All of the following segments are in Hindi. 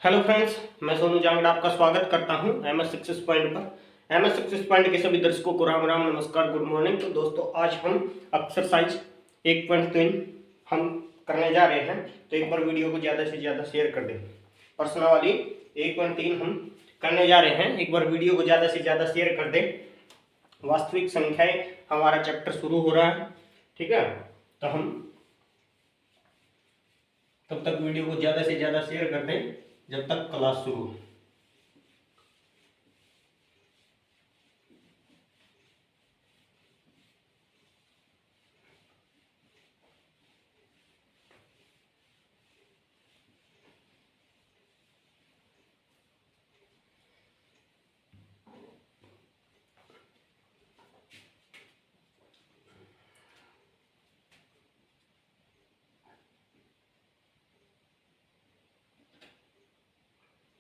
हेलो फ्रेंड्स, मैं सोनू जांगड़ा आपका स्वागत करता हूं एमएस सक्सेस पॉइंट पर। एमएस सक्सेस पॉइंट के सभी दर्शकों को राम राम, नमस्कार, गुड मॉर्निंग। तो दोस्तों, आज हम एक्सरसाइज 1.3 हम करने जा रहे हैं। तो एक बार वीडियो को ज़्यादा से ज़्यादा शेयर कर दें। प्रश्नावली 1.3 हम करने जा रहे हैं। एक बार वीडियो को ज़्यादा से ज़्यादा शेयर कर दें। वास्तविक संख्याएं हमारा चैप्टर शुरू हो रहा है, ठीक है। तो हम तब तक वीडियो को ज़्यादा से ज़्यादा शेयर कर दें जब तक क्लास शुरू हो।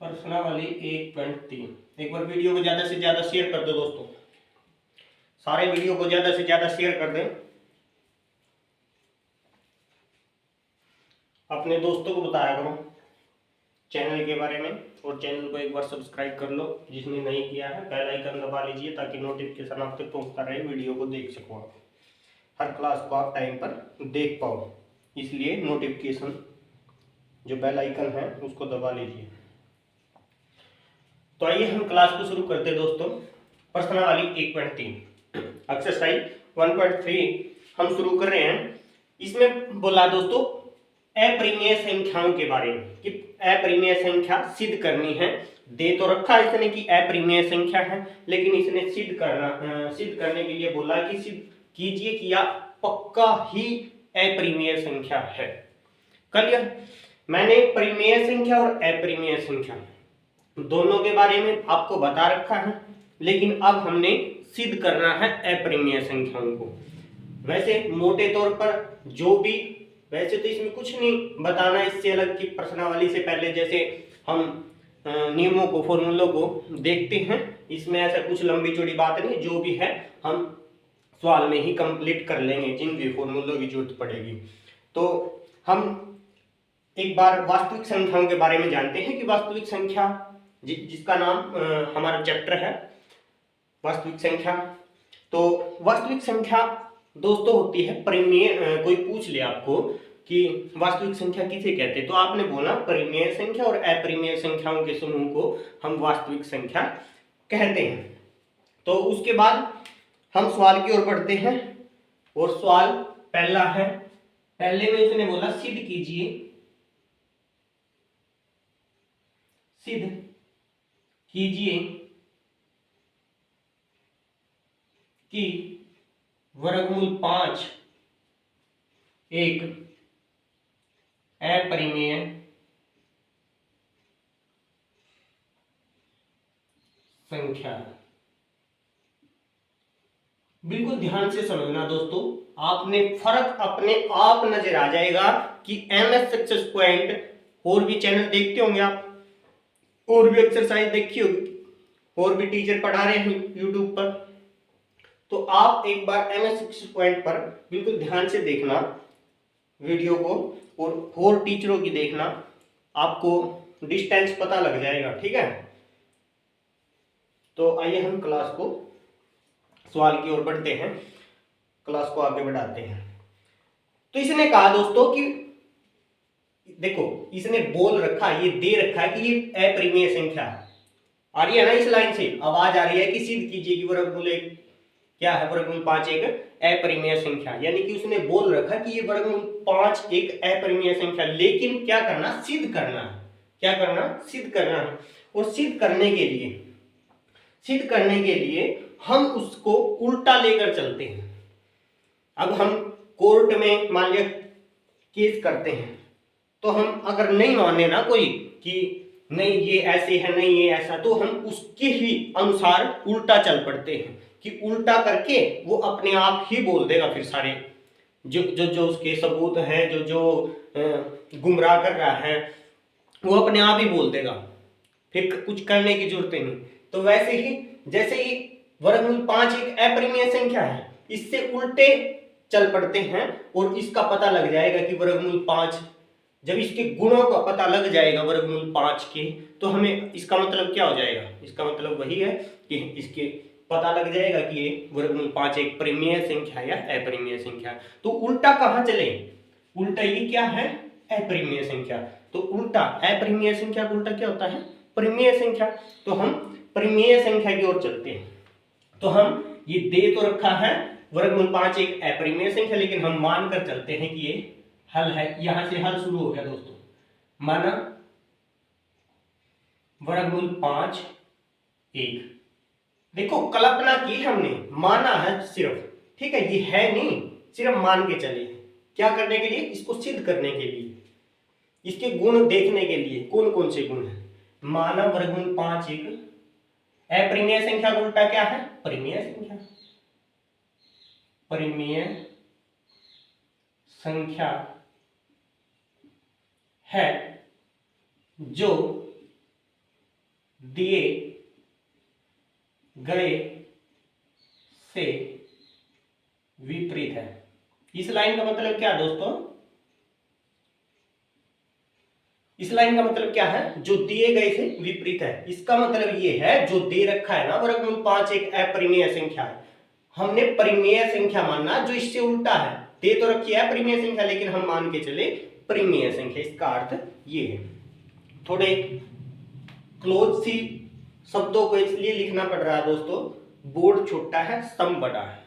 प्रश्नावली 1.3 एक बार वीडियो को ज्यादा से ज्यादा शेयर कर दो दोस्तों। सारे वीडियो को ज्यादा से ज्यादा शेयर कर दें। अपने दोस्तों को बताया करो चैनल के बारे में, और चैनल को एक बार सब्सक्राइब कर लो जिसने नहीं किया है। बेल आइकन दबा लीजिए ताकि नोटिफिकेशन आप तक पहुंचता रहे, वीडियो को देख सको आप। हर क्लास को आप टाइम पर देख पाओ, इसलिए नोटिफिकेशन जो बेल आइकन है उसको दबा लीजिए। तो आइए हम क्लास को शुरू करते हैं दोस्तों। प्रश्नावली 1.3 एक्सरसाइज 1.3 हम शुरू कर रहे हैं। इसमें बोला दोस्तों अपरिमेय संख्याओं के बारे में कि अपरिमेय संख्या सिद्ध करनी है। दे तो रखा है इसने कि अपरिमेय संख्या है, लेकिन इसने सिद्ध करने के लिए बोला कि सिद्ध कीजिए कि यह पक्का ही अपरिमेय संख्या है। क्लियर? मैंने परिमेय संख्या और अपरिमेय संख्या दोनों के बारे में आपको बता रखा है, लेकिन अब हमने सिद्ध करना है अपरिमेय संख्याओं को। वैसे मोटे तौर पर वैसे तो इसमें कुछ नहीं बताना इससे अलग कि प्रश्नावली से पहले जैसे हम नियमों को, फॉर्मूलों को देखते हैं, इसमें ऐसा कुछ लंबी चौड़ी बात नहीं। जो भी है हम सवाल में ही कंप्लीट कर लेंगे, जिन भी फॉर्मूलों की जरूरत पड़ेगी। तो हम एक बार वास्तविक संख्याओं के बारे में जानते हैं कि वास्तविक संख्या जिसका नाम हमारा चैप्टर है वास्तविक संख्या। तो वास्तविक संख्या दोस्तों होती है परिमेय। कोई पूछ ले आपको कि वास्तविक संख्या किसे कहते हैं, तो आपने बोला परिमेय संख्या और अपरिमेय संख्याओं के समूह को हम वास्तविक संख्या कहते हैं। तो उसके बाद हम सवाल की ओर बढ़ते हैं, और सवाल पहला है। पहले में उसने बोला सिद्ध कीजिए कि वर्गमूल 5 एक अपरिमेय संख्या है। बिल्कुल ध्यान से समझना दोस्तों, आपने फर्क अपने आप नजर आ जाएगा कि एमएस सक्सेस पॉइंट और भी चैनल देखते होंगे आप, और भी एक्सरसाइज देखी होगी, और भी टीचर पढ़ा रहे हैं यूट्यूब पर। तो आप एक बार एमएस सक्सेस पॉइंट पर बिल्कुल ध्यान से देखना वीडियो को, और टीचरों की देखना, आपको डिस्टेंस पता लग जाएगा, ठीक है। तो आइए हम क्लास को, सवाल की ओर बढ़ते हैं, क्लास को आगे बढ़ाते हैं। तो इसने कहा दोस्तों कि देखो, इसने बोल रखा, ये दे रखा है कि ये अपरिमेय संख्या आ रही है ना, इस लाइन से आवाज आ रही है कि सिद्ध कीजिए कि वर्गमूल क्या है, वर्गमूल 5 एक अपरिमेय संख्या। यानी कि उसने बोल रखा कि ये वर्गमूल 5 एक अपरिमेय संख्या, लेकिन क्या करना, सिद्ध करना है। क्या करना, सिद्ध करना है। और सिद्ध करने के लिए हम उसको उल्टा लेकर चलते हैं। अब हम कोर्ट में मान लिया केस करते हैं, तो हम अगर नहीं माने ना कोई कि नहीं ये ऐसे है, नहीं ये ऐसा, तो हम उसके ही अनुसार उल्टा चल पड़ते हैं कि उल्टा करके वो अपने आप ही बोल देगा। फिर सारे जो उसके सबूत हैं, जो गुमराह कर रहा है, वो अपने आप ही बोल देगा, फिर कुछ करने की जरूरत नहीं। तो वैसे ही जैसे ही वर्गमूल 5 एक अपरिमेय संख्या है, इससे उल्टे चल पड़ते हैं और इसका पता लग जाएगा कि वर्गमूल 5 जब इसके गुणों का पता लग जाएगा वर्गमूल 5 के, तो हमें इसका मतलब क्या हो जाएगा, इसका मतलब वही है कि इसके पता लग जाएगा कि ये वर्गमूल 5 एक परिमेय संख्या या अपरिमेय संख्या। तो उल्टा कहाँ चले, उल्टा ये क्या है, अपरिमेय संख्या। तो उल्टा अपरिमेय संख्या का उल्टा क्या होता है, परिमेय संख्या। तो हम परिमेय संख्या की ओर चलते हैं। तो हम ये दे तो रखा है वर्गमूल 5 एक अपरिमेय संख्या, लेकिन हम मानकर चलते हैं कि ये हल है। यहां से हल शुरू हो गया दोस्तों, माना वर्गमूल 5 1। देखो कल्पना की हमने, माना है सिर्फ, ठीक है, ये है नहीं, सिर्फ मान के चले। क्या करने के लिए, इसको सिद्ध करने के लिए, इसके गुण देखने के लिए, कौन कौन से गुण है। माना वर्गमूल 5 एक अपरिमेय संख्या का उल्टा क्या है, परिमेय संख्या। परिमेय संख्या है जो दिए गए से विपरीत है। इस लाइन का मतलब क्या दोस्तों, इस लाइन का मतलब क्या है, जो दिए गए से विपरीत है। इसका मतलब ये है, जो दे रखा है ना वर्गमूल 5 एक अपरिमेय संख्या है, हमने परिमेय संख्या मानना जो इससे उल्टा है। दे तो रखी है परिमेय संख्या, लेकिन हम मान के चले परिमेय संख्या। इसका अर्थ ये है। थोड़े क्लोज सी शब्दों को इसलिए लिखना पड़ रहा है दोस्तों, बोर्ड छोटा है, सम बड़ा है,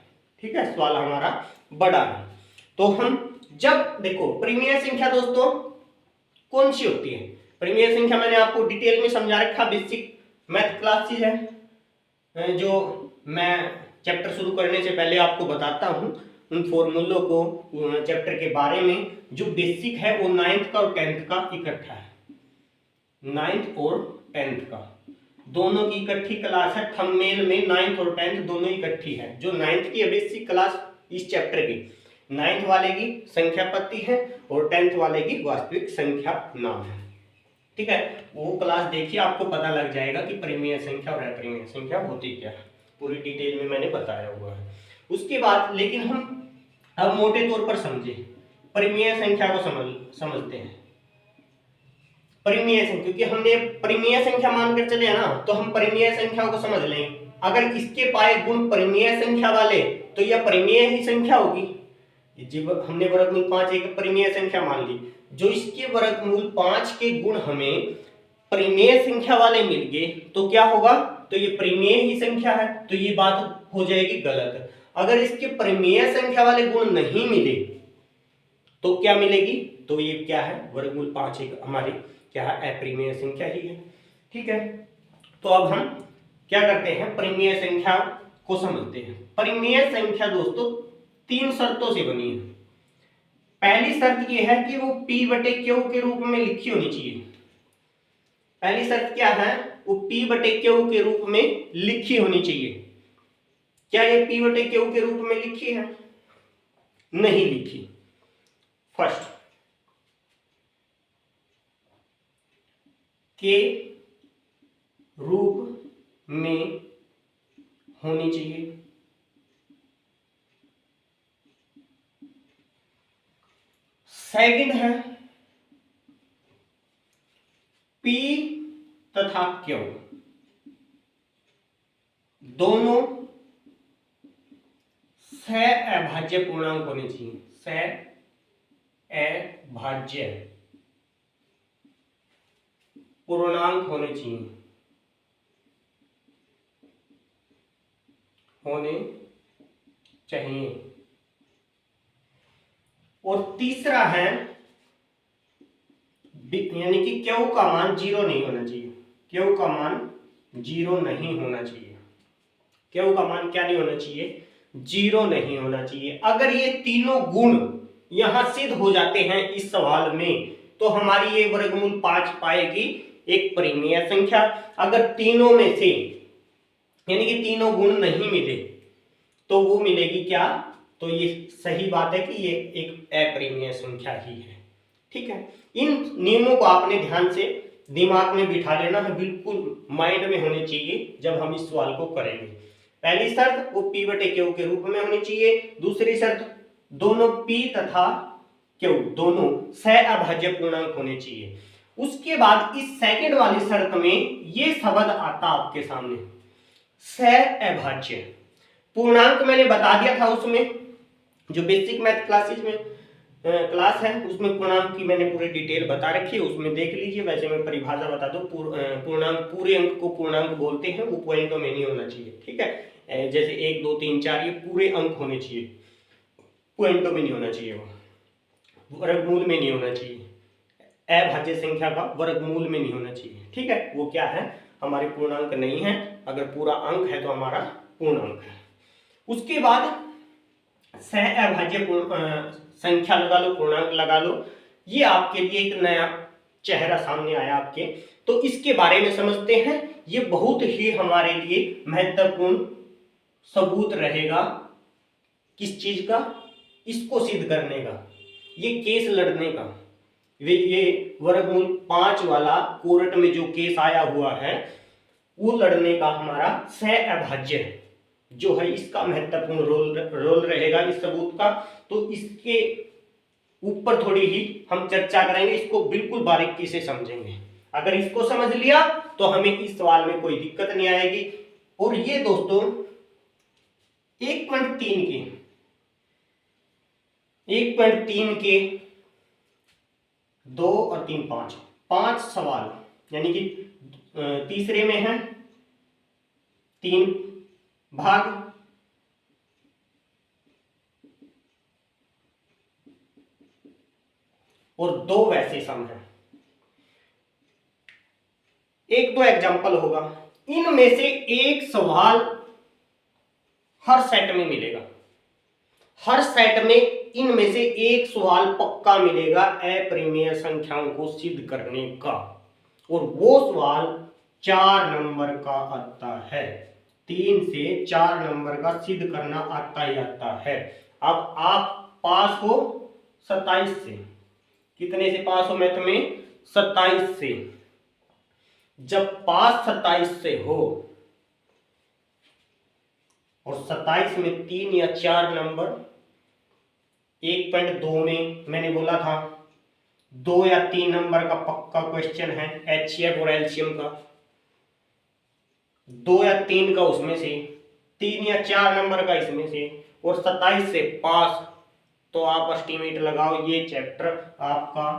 ठीक है, सवाल हमारा बड़ा है। तो हम जब देखो परिमेय संख्या दोस्तों कौन सी होती है, परिमेय संख्या मैंने आपको डिटेल में समझा रखा, बेसिक मैथ क्लासेस है जो मैं चैप्टर शुरू करने से पहले आपको बताता हूं, उन फॉर्मूलों को, चैप्टर के बारे में। जो बेसिक है वो 9th का और 10th का इकट्ठा है, 9th और 10th का दोनों की इकट्ठी क्लास है। थंबनेल में 9th और 10th दोनों इकट्ठी है। जो 9th की बेसिक क्लास इस चैप्टर की, 9th वाले की संख्या पत्ती है और 10th वाले की वास्तविक संख्या नाम है, ठीक है। वो क्लास देखिए, आपको पता लग जाएगा कि परिमेय संख्या और अपरिमेय संख्या होती क्या है, पूरी डिटेल में मैंने बताया हुआ है। उसके बाद लेकिन हम अब मोटे तौर पर समझे, परिमेय संख्या को समझते हैं। परिमेय संख्या, क्योंकि हमने परिमेय संख्या मानकर चले हैं ना, तो हम परिमेय संख्या को समझ लें। अगर इसके पाए गुण परिमेय संख्या वाले, तो यह परिमेय ही संख्या होगी। जब हमने वर्गमूल 5 एक परिमेय संख्या मान ली, जो इसके वर्गमूल 5 के गुण हमें परिमेय संख्या वाले मिल गए, तो क्या होगा, तो ये परिमेय ही संख्या है, तो ये बात हो जाएगी गलत। अगर इसके परिमेय संख्या वाले गुण नहीं मिले तो क्या मिलेगी, तो ये क्या है, वर्गमूल 5 एक हमारी क्या है, अपरिमेय संख्या ही है, ठीक है। तो अब हम क्या करते हैं, परिमेय संख्या को समझते हैं। परिमेय संख्या दोस्तों 3 शर्तों से बनी है। पहली शर्त यह है कि वो P बटे Q के रूप में लिखी होनी चाहिए। पहली शर्त क्या है, वो P बटे Q के रूप में लिखी होनी चाहिए। क्या ये P बटे Q के रूप में लिखी है, नहीं लिखी। फर्स्ट के रूप में होनी चाहिए। सेकंड है P तथा Q दोनों सह-अभाज्य पूर्णांक होने चाहिए। सह-अभाज्य पूर्णांक होने चाहिए। और तीसरा है यानी कि Q का मान 0 नहीं होना चाहिए। Q का मान 0 नहीं होना चाहिए। Q का मान क्या नहीं होना चाहिए, 0 नहीं होना चाहिए। अगर ये तीनों गुण यहां सिद्ध हो जाते हैं इस सवाल में, तो हमारी ये वर्गमूल 5 पाएगी एक परिमेय संख्या। अगर तीनों में से यानी कि तीनों गुण नहीं मिले, तो वो मिलेगी क्या, तो ये सही बात है कि ये एक अपरिमेय संख्या ही है, ठीक है। इन नियमों को आपने ध्यान से दिमाग में बिठा लेना है, बिल्कुल माइंड में होने चाहिए जब हम इस सवाल को करेंगे। पहली शर्त वो P बटे Q के रूप में होनी चाहिए। दूसरी शर्त दोनों P तथा क्यों दोनों सह-अभाज्य पूर्णांक होने चाहिए। उसके बाद इस सेकंड वाली शर्त में ये शब्द आता आपके सामने, सह-अभाज्य पूर्णांक। मैंने बता दिया था उसमें, जो बेसिक मैथ क्लासेज में क्लास है उसमें पूर्णांक की मैंने पूरी डिटेल बता रखी है, उसमें देख लीजिए। वैसे मैं परिभाषा बता दूं, पूर्णांक पूरे अंक को पूर्णांक बोलते हैं, वो पॉइंटों में नहीं होना चाहिए, ठीक है। जैसे 1 2 3 4 ये पूरे अंक होने चाहिए, पॉइंटों में नहीं होना चाहिए, वो वर्गमूल में नहीं होना चाहिए, अभाज्य संख्या का वर्गमूल में नहीं होना चाहिए, ठीक है। वो क्या है, हमारे पूर्णांक नहीं है। अगर पूरा अंक है तो हमारा पूर्णांक है। उसके बाद सह-अभाज्य संख्या लगा लो, पूर्णांक लगा लो। ये आपके लिए एक नया चेहरा सामने आया आपके, तो इसके बारे में समझते हैं। ये बहुत ही हमारे लिए महत्वपूर्ण सबूत रहेगा, किस चीज का, इसको सिद्ध करने का, ये केस लड़ने का। ये वर्गमूल 5 वाला कोर्ट में जो केस आया हुआ है, वो लड़ने का हमारा सह-अभाज्य जो है, इसका महत्वपूर्ण रोल रहेगा इस सबूत का। तो इसके ऊपर थोड़ी ही हम चर्चा करेंगे, इसको बिल्कुल बारीकी से समझेंगे। अगर इसको समझ लिया तो हमें इस सवाल में कोई दिक्कत नहीं आएगी। और ये दोस्तों 1.3 के 2 और 3 5 सवाल, यानी कि तीसरे में है 3 भाग, और 2 वैसे सम है। 1-2 एग्जाम्पल होगा, इनमें से एक सवाल हर सेट में मिलेगा, हर सेट में इनमें से एक सवाल पक्का मिलेगा अपरिमेय संख्याओं को सिद्ध करने का, और वो सवाल 4 नंबर का आता है। 3 से 4 नंबर का सिद्ध करना आता ही आता है। अब आप पास हो 27 से, कितने से पास हो मैथ में, 27 से। जब पास 27 से हो और 27 में 3 या 4 नंबर, 1.2 में मैंने बोला था 2 या 3 नंबर का पक्का क्वेश्चन है एचसीएफ और एलसीएम का, 2 या 3 का उसमें से, 3 या 4 नंबर का इसमें से, और 27 से पास, तो आप एस्टीमेट लगाओ ये चैप्टर आपका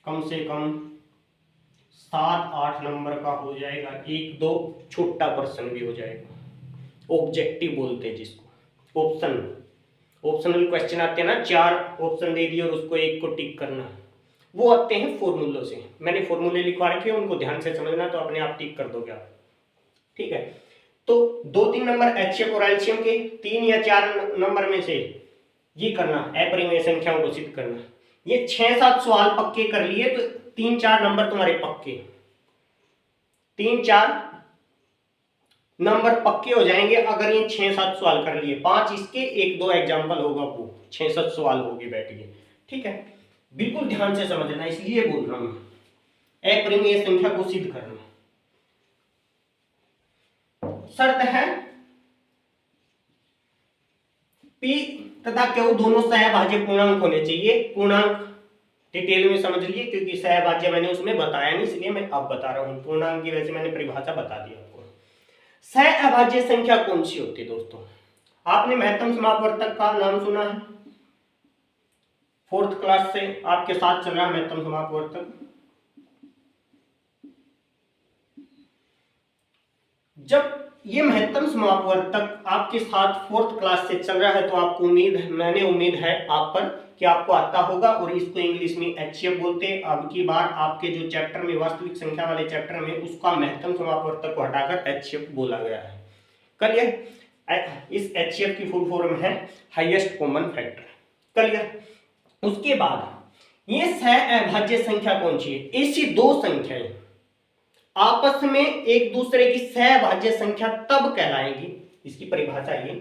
कम से कम 7-8 नंबर का हो जाएगा। 1-2 छोटा प्रश्न भी हो जाएगा, ऑब्जेक्टिव बोलते हैं जिसको, ऑप्शनल क्वेश्चन आते हैं ना, 4 ऑप्शन दे दिए और उसको एक को टिक करना, वो आते हैं फॉर्मूलों से। मैंने फॉर्मूले लिखवा रखे हैं, उनको ध्यान से समझना, तो अपने आप टिक कर दोगे आप, ठीक है। तो 2-3 नंबर एचसीएफ और एलसीएम के, 3 या 4 नंबर में से ये करना, अपरिमेय संख्याओं को सिद्ध करना। ये 6-7 सवाल पक्के कर लिए तो 3-4 नंबर तुम्हारे पक्के, 3-4 नंबर पक्के हो जाएंगे अगर ये 6-7 सवाल कर लिए। 5 इसके, 1-2 एग्जाम्पल होगा, वो 6-7 सवाल होगी बैठ के, ठीक है। बिल्कुल ध्यान से समझना, इसलिए बोल रहा हूं, अपरिमेय संख्या को सिद्ध करना। शर्त है P तथा Q दोनों सहभाज्य पूर्णांक होने चाहिए। पूर्णांक डिटेल में समझ लिए, क्योंकि सहभाज्य मैंने उसमें बताया नहीं, इसलिए मैं अब बता रहा हूं। पूर्णांक की वैसे मैंने परिभाषा बता दी आपको। सहअभाज्य संख्या कौन सी होती है दोस्तों? आपने महत्तम समापवर्तक का नाम सुना है, 4th क्लास से आपके साथ चल रहा है महत्तम समापवर्तक। जब ये महत्तम समापवर्तक आपके साथ 4th क्लास से चल रहा है तो आपको उम्मीद है आप पर कि आपको आता होगा, और इसको इंग्लिश में एचसीएफ बोलते हैं। अब की बार आपके जो चैप्टर में, वास्तविक संख्या वाले चैप्टर में, उसका महत्तम समापवर्तक को हटाकर एचसीएफ बोला गया है। क्लियर? इस एचसीएफ की फुल फॉर्म है हाईएस्ट कॉमन फैक्टर। क्लियर? उसके बाद ये सहअभाज्य संख्या कौन सी है? ऐसी दो संख्याएं आपस में एक दूसरे की सहभाज्य संख्या तब कहलाएगी, इसकी परिभाषा ये,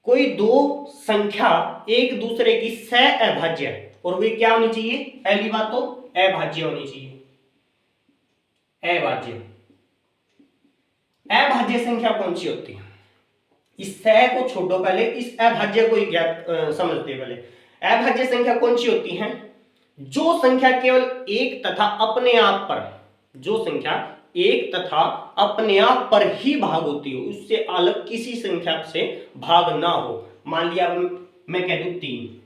कोई दो संख्या एक दूसरे की सहअभाज्य, और वे क्या होनी चाहिए? पहली बात तो अभाज्य होनी चाहिए। अभाज्य संख्या कौन सी होती है? इस सह को छोड़ो, पहले इस अभाज्य को ही ज्ञात समझते हैं। पहले अभाज्य संख्या कौन सी होती है? जो संख्या केवल एक तथा अपने आप पर, जो संख्या एक तथा अपने आप पर ही भाग होती हो, उससे अलग किसी संख्या से भाग ना हो। मान लिया मैं कह दूं 3,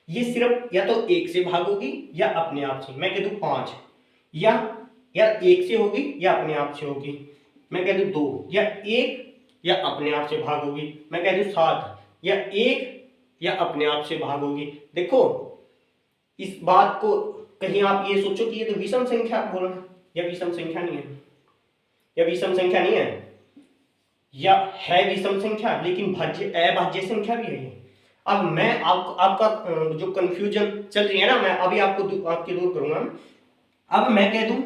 ये सिर्फ या तो एक से भाग होगी या अपने आप से। मैं कह दूं 5, या एक से होगी या अपने आप से होगी। मैं कह दूं 2, या एक या अपने आप से भाग होगी। मैं कह दूं 7, या एक या अपने आप से भाग होगी। देखो इस बात को कहीं आप ये सोचो कि ये तो विषम संख्या बोल रहे हैं, या विषम संख्या नहीं है, या विषम संख्या नहीं है, या है विषम संख्या लेकिन भाज्य अभाज्य संख्या भी है। अब मैं आपका जो कंफ्यूजन चल रही है ना, मैं अभी आपकी दूर करूंगा। अब मैं कह दूं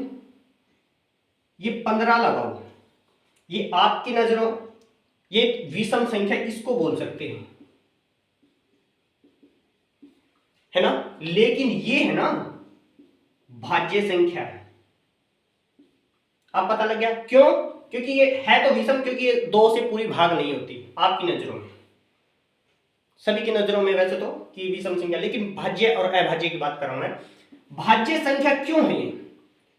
ये 15 लगाओ, ये आपकी नजरों ये विषम संख्या इसको बोल सकते हैं, है ना, लेकिन ये है ना भाज्य संख्या है। अब पता लग गया क्यों? क्योंकि ये है तो विषम, क्योंकि ये 2 से पूरी भाग नहीं होती आपकी नजरों में, सभी की नजरों में वैसे तो कि विषम संख्या, लेकिन भाज्य और अभाज्य की बात कर रहा हूं मैं। भाज्य संख्या क्यों है ये?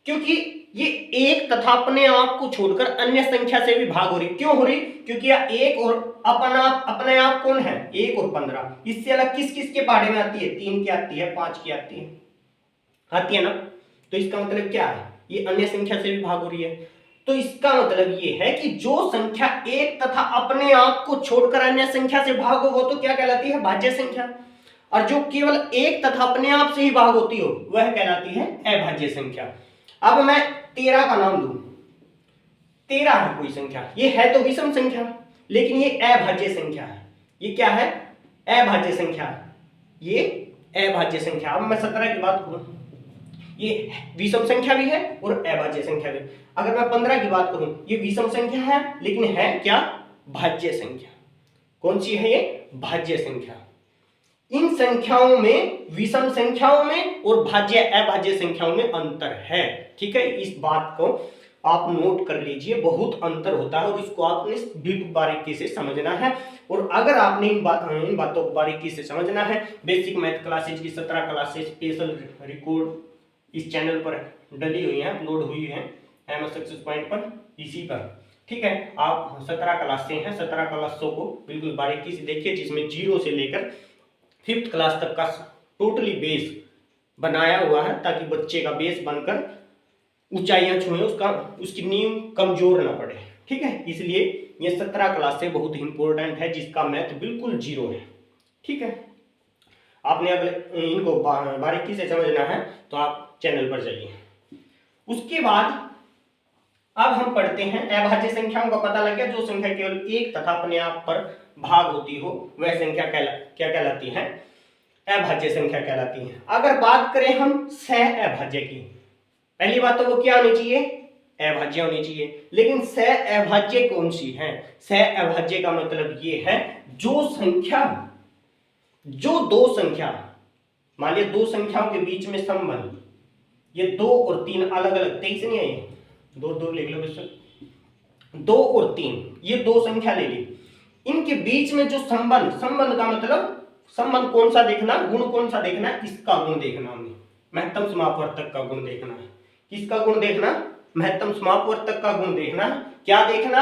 क्योंकि ये एक तथा अपने आप को छोड़कर अन्य संख्या से भी भाग हो रही। क्यों हो रही? क्योंकि यह एक और अपने आप कौन है? 1 और 15। इससे अलग किस किस के बारे में आती है? 3 की आती है, 5 की आती है ना। तो इसका मतलब क्या है? ये अन्य संख्या से भी भाग हो रही है। तो इसका मतलब ये है कि जो संख्या एक तथा अपने आप को छोड़कर अन्य संख्या से भाग हो वो तो क्या कहलाती है? भाज्य संख्या। और जो केवल एक तथा अपने आप से ही भाग होती हो वह कहलाती है अभाज्य संख्या। अब मैं 13 का नाम दूं, 13 है कोई संख्या, ये है तो विषम संख्या लेकिन ये अभाज्य संख्या है। ये क्या है? अभाज्य संख्या, ये अभाज्य संख्या। अब मैं 17 की बात करूं, ये विषम संख्या भी है और अभाज्य संख्या भी। अगर मैं 15 की बात करूं, ये विषम संख्या है लेकिन है क्या? भाज्य संख्या। कौन सी है ये? भाज्य संख्या। इन संख्याओं में, विषम संख्याओं में और भाज्य अभाज्य संख्याओं में अंतर है। ठीक है, इस बात को आप नोट कर लीजिए, बहुत अंतर होता है और इसको आपने बिल्कुल बारीकी से समझना है। और अगर आपने इन बातों को बारीकी से समझना है, बेसिक मैथ क्लासेज की 17 क्लासेज स्पेशल रिकॉर्ड इस चैनल पर डली हुई है, अपलोड हुई है एमएस सक्सेस पॉइंट पर, इसी पर। ठीक है, आप 17 क्लासें हैं, 17 क्लासों को बिल्कुल बारीकी से देखिए, जिसमें 0 से लेकर 5th क्लास तक का टोटली बेस बनाया हुआ है, ताकि बच्चे का बेस बनकर ऊंचाइयां छुए, उसकी नींव कमजोर ना पड़े। ठीक है, इसलिए ये 17 क्लास से बहुत ही इंपॉर्टेंट है, जिसका मैथ बिल्कुल 0 है। ठीक है, आपने अगर इनको बारीकी से समझना है तो आप चैनल पर जाइए। उसके बाद अब हम पढ़ते हैं अभाज्य संख्याओं का पता लग गया। जो संख्या केवल एक तथा अपने आप पर भाग होती हो वह संख्या क्या कहलाती है? अभाज्य संख्या कहलाती है। अगर बात करें हम सह अभाज्य की, पहली बात तो वो क्या होनी चाहिए? अभाज्य होनी चाहिए। लेकिन सह अभाज्य कौन सी है? सह अभाज्य का मतलब ये है जो दो संख्या, मान लिया 2 संख्याओं के बीच में संबंध, ये 2 और 3 अलग अलग, 23 नहीं है ये, 2 लिख लो बेशक, 2 और 3 ये 2 संख्या ले ली। इनके बीच में जो संबंध का मतलब संबंध कौन सा देखना, गुण कौन सा देखना? इसका गुण देखना, हमें महत्तम समापवर्तक का गुण देखना है। किसका गुण देखना? महत्तम समापवर्तक का गुण देखना। क्या देखना?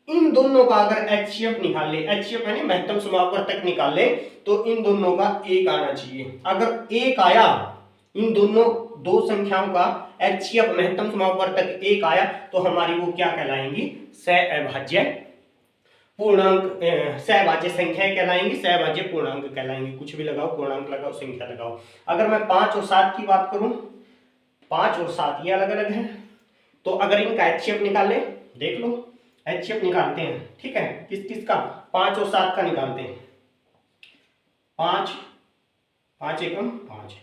इन दोनों का अगर HCF निकाल ले, HCF यानी महत्तम समापवर्तक निकाल ले, तो इन दोनों का 1 आना चाहिए। अगर 1 आया, इन दोनों 2 संख्याओं का HCF महत्तम समापवर्तक 1 आया, तो हमारी वो क्या कहलाएंगी? सहअभाज्य पूर्णांक, सहभाज्य संख्या कहलाएंगी, सहभाज्य पूर्णांक कहलाएंगी। कुछ भी लगाओ, पूर्णांक लगाओ, संख्या लगाओ। अगर मैं 5 और 7 की बात करूं, 5 और 7 ये अलग अलग है, तो अगर इनका HCF निकाल ले, देख लो HCF निकालते हैं। ठीक है, किसका? 5 और 7 का निकालते हैं। 5 एकम 5,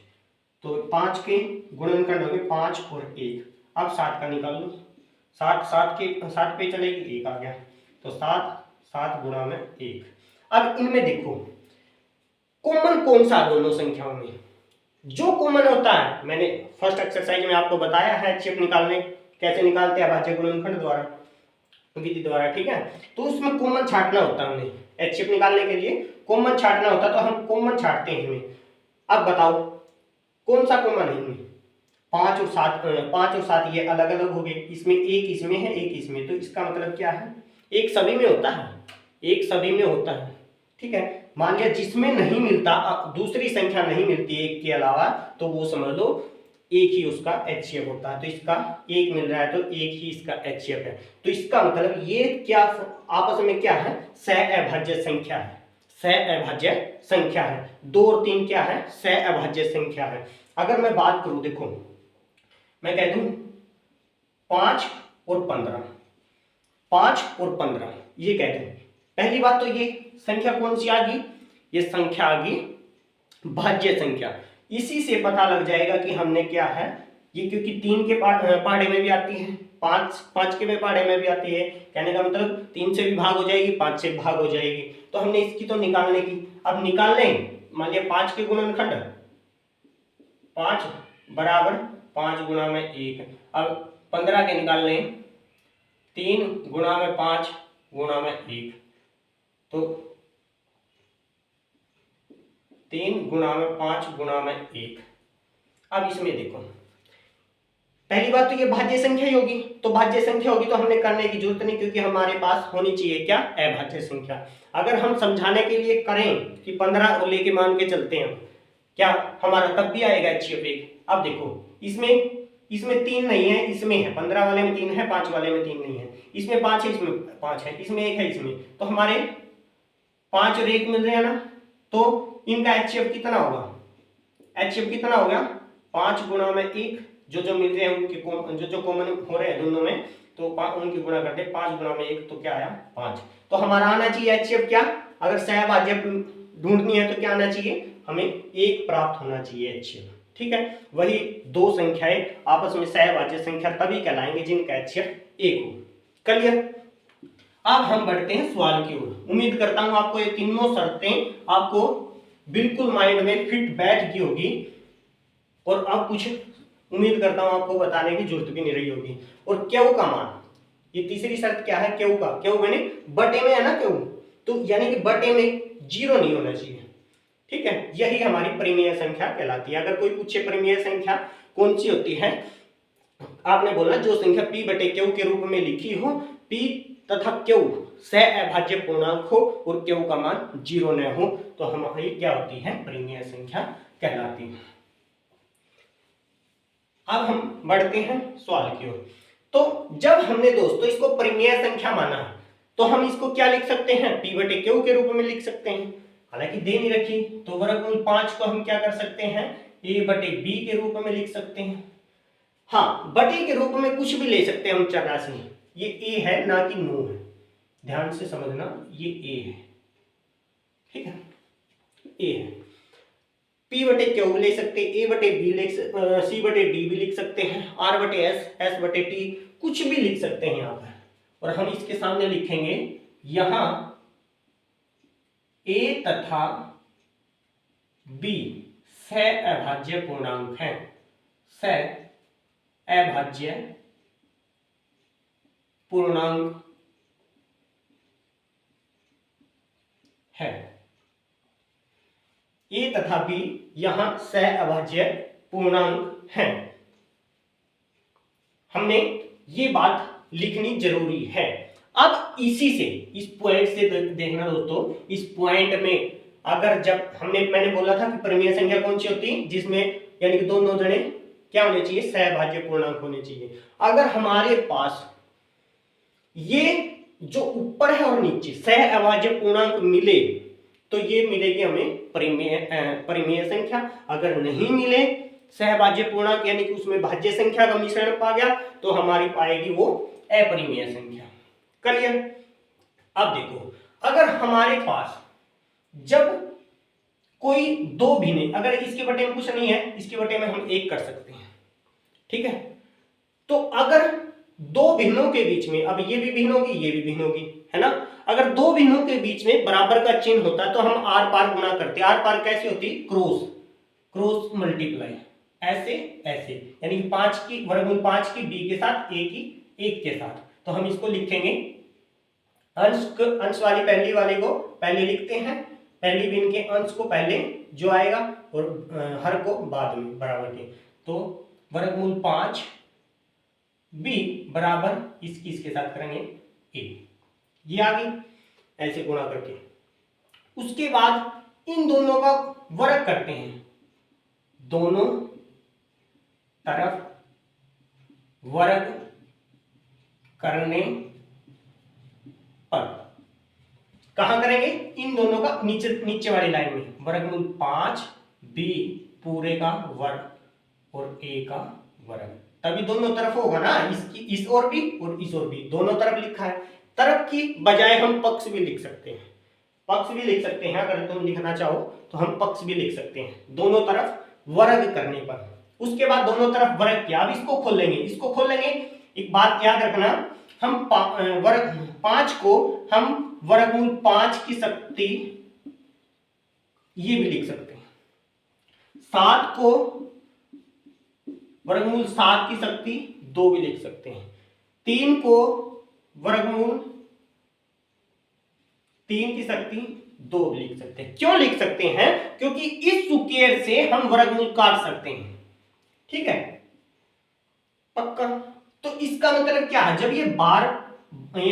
तो 5 के गुणनखंड हो गए 5 और 1। अब 7 का निकाल लो, 7 पे चलेगी, 1 आ गया, तो 7 गुणा में 1। अब इनमें देखो कॉमन कौन सा दोनों संख्याओं में? जो कॉमन होता है, मैंने फर्स्ट एक्सरसाइज में आपको बताया है HCF निकालने कैसे निकालते हैं, अभाज्य गुणनखंड द्वारा। विधि द्वारा, ठीक है। तो उसमें कॉमन छांटना होता है, हमें HCF निकालने के लिए कॉमन छांटना होता है, तो हम कॉमन छांटते हैं इसमें। अब बताओ कौन सा कॉमन है इनमें? 5 और 7 ये अलग अलग हो गए, इसमें एक इसमें है एक इसमें, तो इसका मतलब क्या है, एक सभी में होता है, एक सभी में होता है, ठीक है। मान लिया जिसमें नहीं मिलता, दूसरी संख्या नहीं मिलती एक के अलावा, तो वो समझ लो एक ही उसका HCF होता है। तो इसका एक मिल रहा है तो एक ही इसका HCF है। तो इसका मतलब ये क्या आपस में क्या है, सहअभाज्य संख्या है, सहअभाज्य संख्या है। 2 और 3 क्या है, सहअभाज्य संख्या है। अगर मैं बात करूं, देखो मैं कह दूं 5 और 15, 5 और 15 ये कह दूं, पहली बात तो ये संख्या कौन सी आ गई, ये संख्या आ गई भाज्य संख्या। इसी से पता लग जाएगा कि हमने क्या है ये, क्योंकि 3 के पहाड़े में भी आती है, 5 के पहाड़े में भी आती है, कहने का मतलब 3 से भी भाग हो जाएगी, 5 से भाग हो जाएगी। तो हमने इसकी तो निकालने की, अब निकाल लें, मान लिया 5 के गुणनखंड 5 बराबर 5 गुणा में 1, अब 15 के निकाल लें 3 गुणा में 5 गुणा में 1, तो 3 गुणा में 5 गुणा में 1। अब इसमें देखो पहली बात तो ये भाज्य संख्या ही होगी, तो भाज्य संख्या होगी तो हमने करने की जरूरत नहीं, क्योंकि हमारे पास होनी चाहिए क्या, अभाज्य संख्या। अगर हम समझाने के लिए करें कि 15 को लेके मान के चलते हैं, क्या हमारा तब भी आएगा HCF 1। अब देखो इसमें 3 नहीं है, इसमें है, 15 वाले में 3 है, 5 वाले में 3 नहीं है, इसमें 5 है, इसमें 5 है, इसमें 1 है, इसमें, तो हमारे 5 और 1 मिल रहे हैं ना, तो इनका HCF कितना होगा, HCF कितना होगा 5 गुणा में 1, जो मिल रहे हैं उनके जो कॉमन हो रहे हैं दोनों में, तो उनकी गुणा करते हैं 5 गुणा में 1, तो क्या आया 5। तो हमारा आना चाहिए HCF क्या, अगर सहभाज्य ढूंढनी है तो क्या आना चाहिए, हमें 1 प्राप्त होना चाहिए HCF, ठीक है। वही दो संख्याएं आपस में सहभाज्य संख्या तभी कहलाएंगे जिनका HCF 1 हो। क्लियर। अब हम बढ़ते हैं सवाल की ओर। उम्मीद करता हूं आपको ये तीनों शर्तें आपको बिल्कुल माइंड में फिट बैठ गई होगी, और अब कुछ उम्मीद करता हूं आपको बताने की जरूरत भी नहीं रही होगी। और क्यू का मान, ये तीसरी शर्त क्या है, क्यू का, क्यू मैंने बटे में है ना क्यू, तो यानी कि बटे में 0 नहीं होना चाहिए, ठीक है। यही हमारी परिमेय संख्या कहलाती है। अगर कोई पूछे परिमेय संख्या कौन सी होती है, आपने बोलना जो संख्या p बटे क्यू के रूप में लिखी हो, p तथा क्यू सहअभाज्य पूर्णांक हो और क्यू का मान 0 न हो, तो हमारी क्या होती है, परिमेय संख्या कहलाती है। अब हम बढ़ते हैं सवाल की ओर। तो जब हमने दोस्तों इसको परिमेय संख्या माना, तो हम इसको क्या लिख सकते हैं, p बटे क्यू के रूप में लिख सकते हैं। हालांकि दे नहीं रखी, तो वर्गमूल 5 को हम क्या कर सकते हैं, a बटे b के रूप में लिख सकते हैं। हाँ, बटे के रूप में कुछ भी ले सकते हैं हम चरराशि, ये a है ना कि 9 है, ध्यान से समझना, ये a है, ठीक है, a है। p बटे क्यू ले सकते हैं, a बटे b c बटे d भी लिख सकते हैं, r बटे s बटे t कुछ भी लिख सकते हैं यहाँ पर। और हम इसके सामने लिखेंगे यहां a तथा b सहअभाज्य पूर्णांक हैं, सहअभाज्य पूर्णांक है। a तथा b यहां सहअभाज्य पूर्णांक हैं। हमने ये बात लिखनी जरूरी है। अब इसी से, इस पॉइंट से देखना दोस्तों, इस पॉइंट में अगर जब मैंने बोला था कि परिमेय संख्या कौन सी होती है, जिसमें यानी कि दोनों जने क्या होने चाहिए, सहभाज्य पूर्णांक होने चाहिए। अगर हमारे पास ये जो ऊपर है और नीचे सहअभाज्य पूर्णांक मिले, तो ये मिलेगी हमें परिमेय संख्या। अगर नहीं मिले सहभाज्य पूर्णांक यानी कि उसमें भाज्य संख्या का मिश्रण पा गया, तो हमारी पाएगी वो अपरिमेय संख्या। क्लियर। अब देखो, अगर हमारे पास जब कोई दो भिन्न, अगर इसके बटे में कुछ नहीं है, इसके बटे में हम 1 कर सकते हैं, ठीक है। तो अगर दो भिन्नों के बीच में, अब ये भी भिन्न होगी, ये भी भिन्न होगी, है ना। अगर दो भिन्नों के बीच में बराबर का चिन्ह होता है, तो हम आर पार गुणा करते हैं। आर पार कैसी होती, क्रॉस मल्टीप्लाई, ऐसे ऐसे, यानी 5 की वर्गमूल 5 की b के साथ, a की 1 के साथ। तो हम इसको लिखेंगे अंश वाली पहली वाले को पहले लिखते हैं, पहली भिन्न के अंश को पहले जो आएगा और हर को बाद में बराबर के। तो वर्गमूल 5 b बराबर इसके साथ करेंगे a, ये आ गई ऐसे गुणा करके। उसके बाद इन दोनों का वर्ग करते हैं, दोनों तरफ वर्ग करने पर कहां करेंगे, इन दोनों का नीचे वाली लाइन में, वर्गमूल 5 b पूरे का वर्ग और a का वर्ग, तभी दोनों तरफ होगा ना, इस और भी और इस और भी, दोनों तरफ लिखा है। तरफ की बजाय हम पक्ष भी लिख सकते हैं, पक्ष भी लिख सकते हैं, अगर तुम लिखना चाहो तो हम पक्ष भी लिख सकते हैं, दोनों तरफ वर्ग करने पर। उसके बाद दोनों तरफ वर्ग किया, अब इसको खोल लेंगे, इसको खोल लेंगे। एक बात याद रखना, हम वर्ग 5 को हम वर्गमूल 5 की शक्ति ये भी लिख सकते हैं, 7 को वर्गमूल 7 की शक्ति 2 भी लिख सकते हैं, 3 को वर्गमूल 3 की शक्ति 2 भी लिख सकते हैं। क्यों लिख सकते हैं, क्योंकि इस सुकेर से हम वर्गमूल काट सकते हैं, ठीक है, पक्का। तो इसका मतलब क्या है, जब ये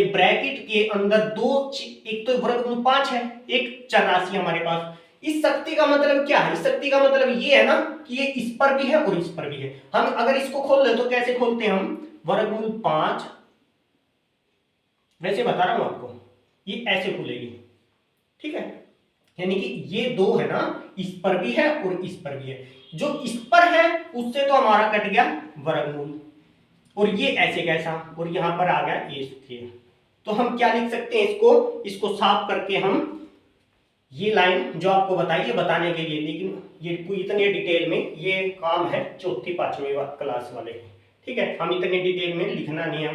ब्रैकेट के अंदर दो, एक तो वर्गमूल 5 है, एक चरराशि हमारे पास, इस शक्ति का मतलब क्या है, इस शक्ति का मतलब ये है ना कि ये इस पर भी है और इस पर भी है। हम अगर इसको खोल ले तो कैसे खोलते हैं हम, वर्गमूल 5, वैसे बता रहा हूं आपको, ये ऐसे खुलेगी, ठीक है, यानी कि ये दो है ना, इस पर भी है और इस पर भी है, जो इस पर है उससे तो हमारा कट गया वर्गमूल, और ये ऐसे कैसा, और यहां पर आ गया ये स्क्वायर। तो हम क्या लिख सकते हैं, इसको साफ करके हम ये लाइन जो आपको बताइए बताने के लिए, लेकिन ये कोई इतने डिटेल में, ये काम है चौथी पांचवी क्लास वाले, ठीक है, हम इतने डिटेल में लिखना नहीं है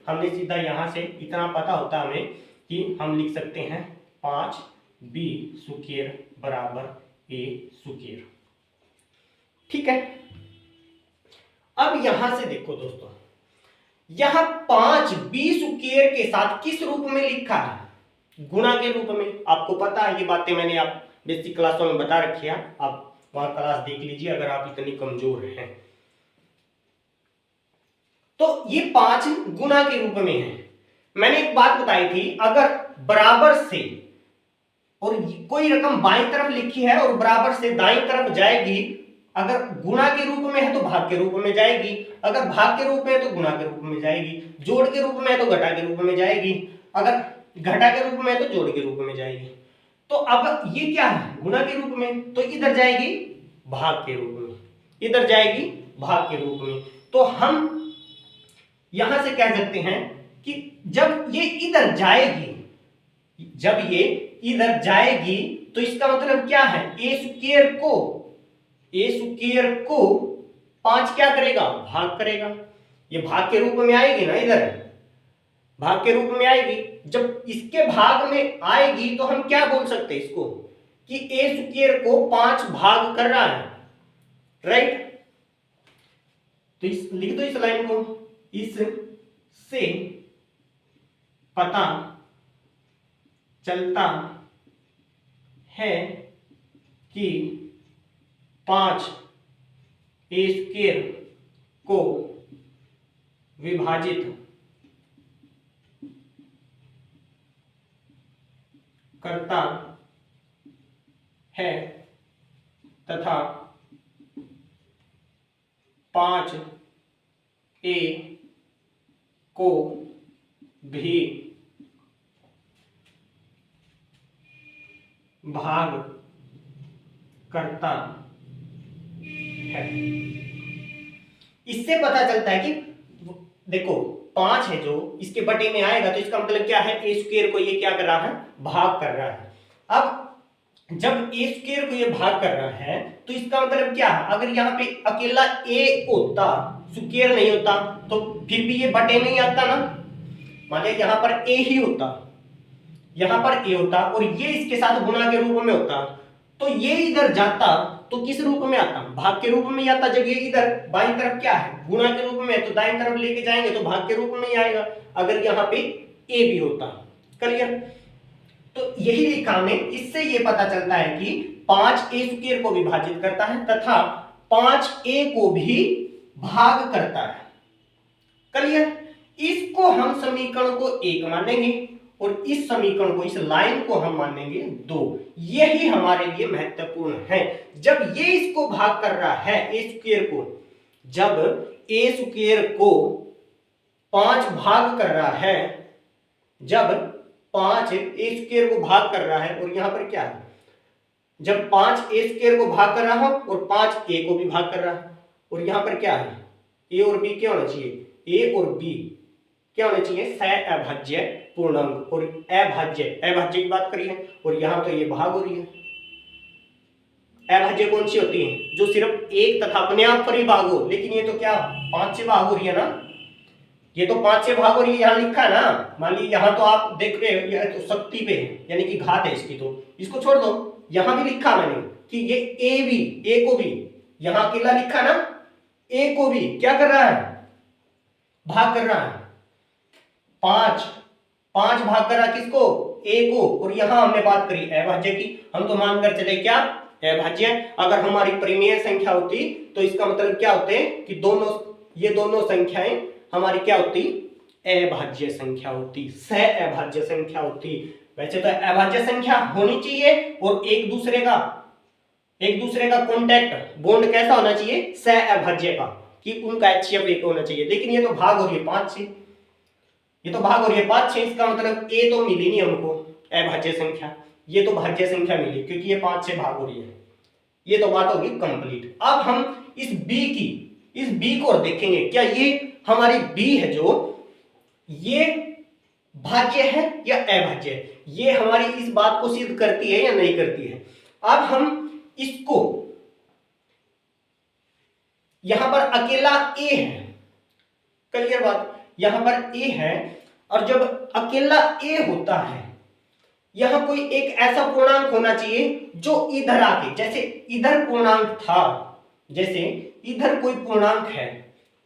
हमने सीधा यहां से इतना पता होता हमें कि हम लिख सकते हैं 5b स्क्वायर बराबर a स्क्वायर, ठीक है। अब यहां से देखो दोस्तों, यहां 5b स्क्वायर के साथ किस रूप में लिखा है, गुणा के रूप में। आपको पता है, ये बातें मैंने आप बेसिक क्लासों में बता रखी है, आप वहां क्लास देख लीजिए अगर आप इतनी कमजोर हैं। तो ये 5 गुणा के रूप में है। मैंने एक बात बताई थी, अगर बराबर से और कोई रकम बाईं तरफ लिखी है और बराबर से दाईं तरफ जाएगी, अगर गुणा के रूप में है तो भाग के रूप में जाएगी, अगर भाग के रूप में है तो गुणा के रूप में जाएगी, जोड़ के रूप में है तो घटा के रूप में जाएगी, अगर घटा के रूप में है तो जोड़ के रूप में जाएगी। तो अब ये क्या है, गुणा के रूप में, तो इधर जाएगी भाग के रूप में, इधर जाएगी भाग के रूप में। तो हम यहां से कह सकते हैं कि जब ये इधर जाएगी, जब ये इधर जाएगी तो इसका मतलब क्या है, ए स्क्वायर को 5 क्या करेगा, भाग करेगा, ये भाग के रूप में आएगी ना, इधर भाग के रूप में आएगी। जब इसके भाग में आएगी तो हम क्या बोल सकते हैं इसको, कि ए स्क्वायर को 5 भाग कर रहा है, राइट। तो लिख दो इस लाइन को, इससे पता चलता है कि 5 ए स्क्वायर को विभाजित करता है तथा 5a को भी भाग करता है। इससे पता चलता है कि देखो 5 है जो इसके बटे में आएगा, तो इसका मतलब क्या है, ए स्क्वायर को ये क्या कर रहा है, भाग कर रहा है। अब जब ए स्क्वायर को ये भाग कर रहा है तो इसका मतलब क्या है, अगर यहाँ पे अकेला ए होता, स्क्वायर नहीं होता, तो फिर भी ये बटे में ही आता ना। माने यहाँ पर ए ही होता, यहाँ पर ए होता और ये इसके साथ गुणा के रूप में होता, तो ये इधर जाता तो किस रूप में आता, भाग के रूप में ही आता। जब ये इधर बाईं तरफ क्या है, गुणा के रूप में है, तो दाईं तरफ लेके जाएंगे तो भाग के रूप में ही आएगा। अगर यहाँ पे ए भी होता क्लियर। तो यही लिखा हमने, इससे ये पता चलता है कि 5a² को विभाजित करता है तथा 5a को भी भाग करता है। क्लियर। इसको हम समीकरण को 1 मानेंगे और इस समीकरण को, इस लाइन को हम मानेंगे 2। यही हमारे लिए महत्वपूर्ण है। जब ये इसको भाग कर रहा है a² को, जब a² को 5 भाग कर रहा है, जब 5 a² को भाग कर रहा है, और यहां पर क्या है, जब 5 a² को भाग कर रहा हो और 5a को भी भाग कर रहा है, और यहां पर क्या है, a और b क्या होना चाहिए, a और b क्या होना चाहिए, सह-अभाज्य पूर्णांक। और अभाज्य की बात करी है, और यहां तो ये भाग हो रही है। अभाज्य कौन सी होती है, जो सिर्फ एक तथा अपने आप पर ही भाग हो, लेकिन ये तो क्या 5 से भाग हो रही है ना, ये तो 5 से भाग हो रही है, यहां लिखा है ना। मान लीजिए यहां तो आप देख रहे हो, यह तो शक्ति पे है, यानी कि घात है इसकी, तो इसको छोड़ दो। यहां भी लिखा मैंने कि ये a को भी, यहां अकेला लिखा ना, a को भी क्या कर रहा है, भाग कर रहा है। 5 भाग कर रहा है किसको, a को, और यहां हमने बात करी अभाज्य की, हम तो मानकर चले क्या, अभाज्य। अगर हमारी परिमेय संख्या होती तो इसका मतलब क्या होते कि दोनों, ये दोनों संख्याएं हमारी क्या होती, अभाज्य संख्या होती, सह-अभाज्य संख्या होती। वैसे तो अभाज्य संख्या होनी चाहिए, और एक दूसरे का कॉन्टैक्ट बॉन्ड कैसा होना चाहिए, सह-अभाज्य का, कि उनका HCF एक होना चाहिए। लेकिन ये तो भाग हो रही है 5 से, ये तो भाग हो रही है 5 से, इसका मतलब a तो मिली नहीं हमको अभाज्य संख्या, ये तो भाज्य संख्या मिली, क्योंकि ये 5 से भाग हो रही है। ये तो बात होगी कंप्लीट। अब हम इस b को देखेंगे, क्या ये हमारी b है जो, ये भाज्य है या अभाज्य है, ये हमारी इस बात को सिद्ध करती है या नहीं करती है। अब हम इसको, यहां पर अकेला a है, क्लियर बात, यहां पर a है, और जब अकेला a होता है, यहां कोई एक ऐसा पूर्णांक होना चाहिए जो इधर आके, जैसे इधर पूर्णांक था, जैसे इधर कोई पूर्णांक है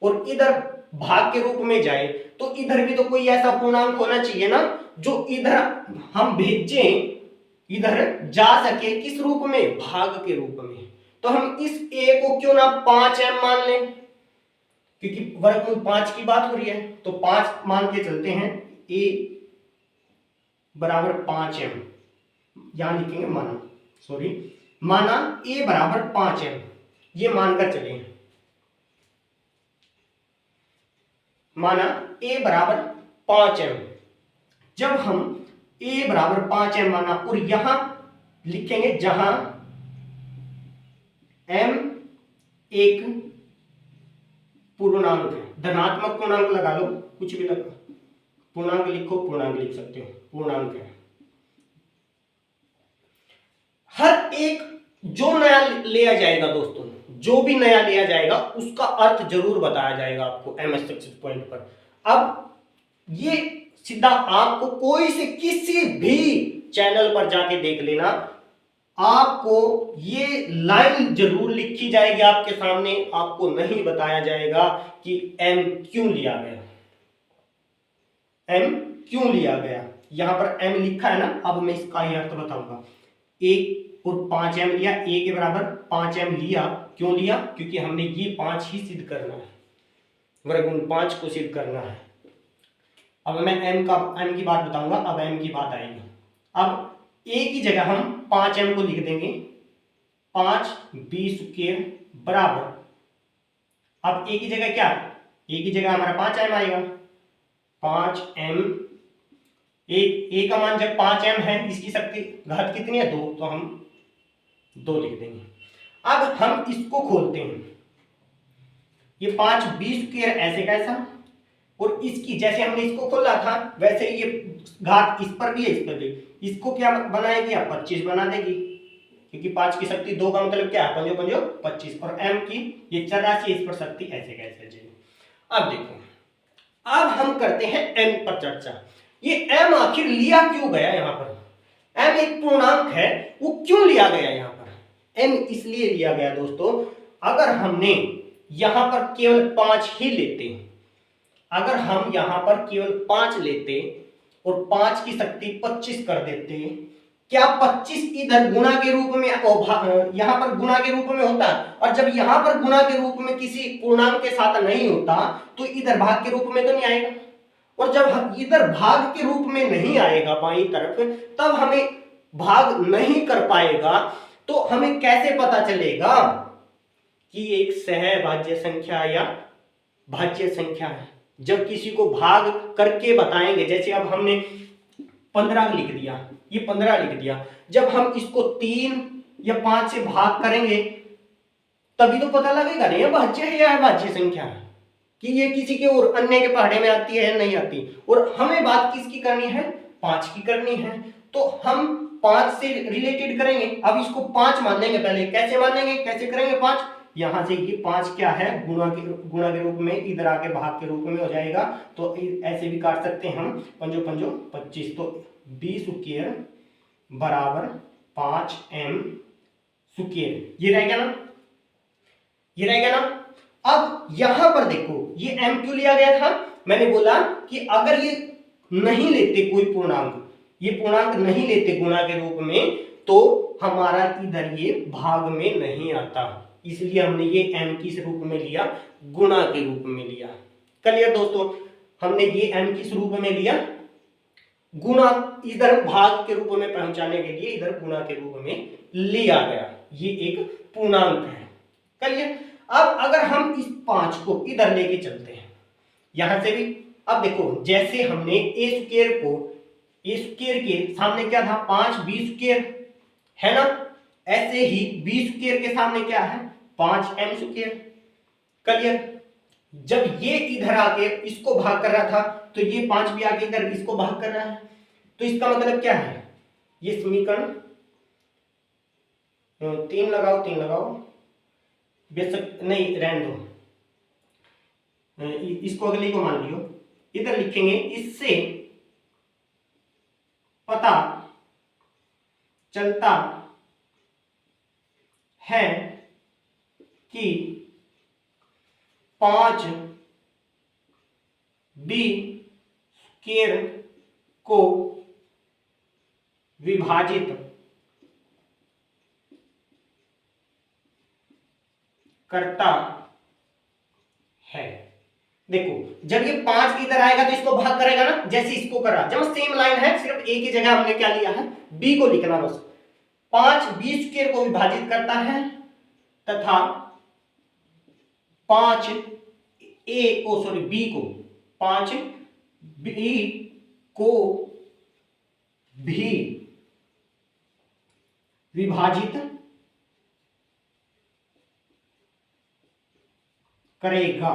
और इधर भाग के रूप में जाए, तो इधर भी तो कोई ऐसा पूर्णांक होना चाहिए ना, जो इधर हम भेजें, इधर जा सके, किस रूप में, भाग के रूप में। तो हम इस a को क्यों ना 5m मान लें, क्योंकि वर्गमूल 5 की बात हो रही है, तो 5 मान के चलते हैं, a बराबर 5m, यहां लिखेंगे माना a बराबर 5m, ये मानकर चले, माना a बराबर 5m। जब हम a बराबर 5m माना, और यहां लिखेंगे जहां m एक पूर्णांक है, धनात्मक पूर्णांक लगा लो, कुछ भी लगा, पूर्णांक लिखो, पूर्णांक लिख सकते हो, पूर्णांक है। हर एक जो नया लिया जाएगा दोस्तों, जो भी नया लिया जाएगा उसका अर्थ जरूर बताया जाएगा आपको MS सक्सेस पॉइंट पर। अब ये सीधा आपको कोई से किसी भी चैनल पर जाके देख लेना, आपको ये लाइन जरूर लिखी जाएगी आपके सामने, आपको नहीं बताया जाएगा कि m क्यों लिया गया, m क्यों लिया गया। यहां पर m लिखा है ना, अब मैं इसका ही अर्थ बताऊंगा। 1 और 5m लिया, a के बराबर 5m लिया, क्यों लिया, क्योंकि हमने ये 5 ही सिद्ध करना है, वर्गमूल 5 को सिद्ध करना है। अब मैं m की बात बताऊंगा, अब m की बात आएगी। अब a की जगह हम 5m को लिख देंगे, 5b² बराबर, अब a की जगह क्या, a की जगह हमारा 5m आएगा, 5m, a का मान जब 5m है, इसकी शक्ति घात कितनी है, 2, तो हम 2 लिख देंगे। अब हम इसको खोलते हैं, ये 5b² ऐसे कैसा, और इसकी जैसे हमने इसको खोला था वैसे ये घात इस पर भी है, इस पर भी, इसको क्या बनाएगी, 25 बना देगी, क्योंकि 5 की शक्ति 2 का मतलब क्या है, 5 5 25, और m की ये 84, इस पर शक्ति ऐसे कैसे जी। अब देखो, अब हम करते हैं m पर चर्चा। ये m आखिर लिया क्यों गया, यहाँ पर m एक पूर्णांक है, वो क्यों लिया गया यहाँ पर, m इसलिए लिया गया दोस्तों, अगर हमने यहाँ पर केवल 5 ही लेते, अगर हम यहाँ पर केवल 5 लेते और 5 की शक्ति 25 कर देते, क्या 25 इधर गुणा के रूप में यहाँ पर गुणा के रूप में होता, और जब यहाँ पर गुणा के रूप में किसी पूर्णांक के साथ नहीं होता तो इधर भाग के रूप में तो नहीं आएगा, और जब इधर भाग के रूप में नहीं आएगा बाईं तरफ, तब हमें भाग नहीं कर पाएगा, तो हमें कैसे पता चलेगा कि एक सहभाज्य संख्या या भाज्य संख्या है? जब किसी को भाग करके बताएंगे, जैसे अब हमने 15 लिख दिया, ये 15 लिख दिया, जब हम इसको 3 या 5 से भाग करेंगे तभी तो पता लगेगा नहीं भाज्य है या भाज्य संख्या है, कि ये किसी के और अन्य के पहाड़े में आती है या नहीं आती। और हमें बात किसकी करनी है? 5 की करनी है, तो हम 5 से रिलेटेड करेंगे। अब इसको 5 मान लेंगे, पहले कैसे मानेंगे, कैसे करेंगे 5, यहां से ये 5 क्या है, गुणा के रूप में, इधर आके भाग के रूप में हो जाएगा, तो ऐसे भी काट सकते हैं हम, 5 5 25, तो 20 स्क्वायर बराबर 5m स्क्वायर, ये रहेगा ना, ये रहेगा ना। अब यहां पर देखो ये m क्यों लिया गया था, मैंने बोला कि अगर ये नहीं लेते कोई पूर्णांक, ये पूर्णांक नहीं लेते गुणा के रूप में, तो हमारा इधर ये भाग में नहीं आता, इसलिए हमने ये m किस रूप में लिया, गुणा के रूप में लिया। क्लियर दोस्तों, हमने ये m किस रूप में लिया, गुणा, इधर भाग के रूप में पहुंचाने के लिए इधर गुणा के रूप में लिया गया, ये एक पूर्णांक है। क्लियर। अब अगर हम इस 5 को इधर लेके चलते हैं, यहां से भी, अब देखो जैसे हमने ए स्क्वायर को, ए स्क्वायर के सामने क्या था 5 बी स्क्वायर है ना, ऐसे ही बी स्क्वायर के सामने क्या है 5m स्क्वायर। क्लियर। जब ये इधर आके इसको भाग कर रहा था, तो ये 5 भी आके इधर इसको भाग कर रहा है, तो इसका मतलब क्या है, ये समीकरण 3 लगाओ, 3 लगाओ, बेशक नहीं रहने दो, इसको अगले को मान लियो, इधर लिखेंगे, इससे पता चलता है कि 5 बी स्क्वायर को विभाजित करता है। देखो जब ये 5 इधर आएगा तो इसको भाग करेगा ना, जैसे इसको कर रहा, जब सेम लाइन है, सिर्फ ए की जगह हमने क्या लिया है, बी को लिखना बस। 5 बी स्क्वायर को विभाजित करता है तथा 5 बी को, 5 बी को भी विभाजित करेगा।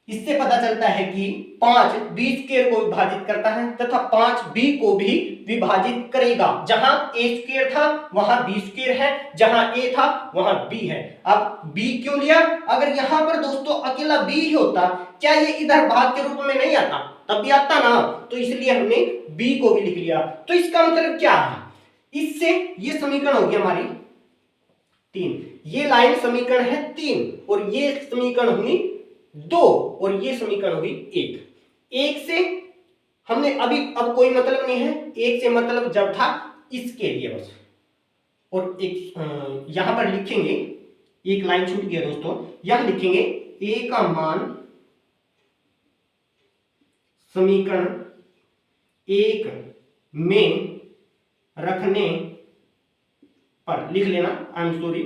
इससे पता चलता है कि 5 बी स्क्वायर को विभाजित करता है तथा 5 बी को भी विभाजित करेगा। जहां ए स्क्वायर था वहां बी स्क्वायर है, जहां ए था वहां बी है। अब बी क्यों लिया, अगर यहां पर दोस्तों अकेला बी ही होता, क्या ये इधर भाग के रूप में नहीं आता, तब भी आता ना, तो इसलिए हमने बी को भी लिख लिया। तो इसका मतलब क्या है, इससे ये समीकरण होगी हमारी 3, ये लाइन समीकरण है 3, और ये समीकरण हुई 2, और ये समीकरण हुई 1। 1 से हमने अब कोई मतलब नहीं है, 1 से मतलब जब था इसके लिए बस। और एक यहां पर लिखेंगे, एक लाइन छूट गया दोस्तों, यहां लिखेंगे ए का मान समीकरण 1 में रखने पर, लिख लेना, आई एम सॉरी,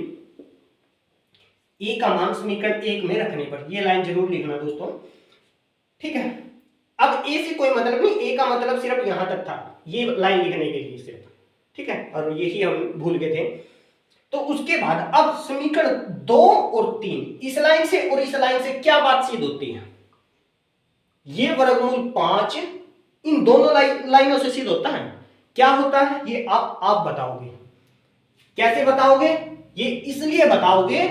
ए का मान समीकरण 1 में रखने पर, ये लाइन जरूर लिखना दोस्तों, ठीक है। अब ए से कोई मतलब नहीं, ए का मतलब सिर्फ यहां तक था, ये लाइन लिखने के लिए सिर्फ, ठीक है, और यही हम भूल गए थे। तो उसके बाद अब समीकरण 2 और 3, इस लाइन से और इस लाइन से क्या बात सिद्ध होती है, ये वर्गमूल 5 इन दोनों लाइनों से सिद्ध होता है। क्या होता है ये आप बताओगे, कैसे बताओगे, ये इसलिए बताओगे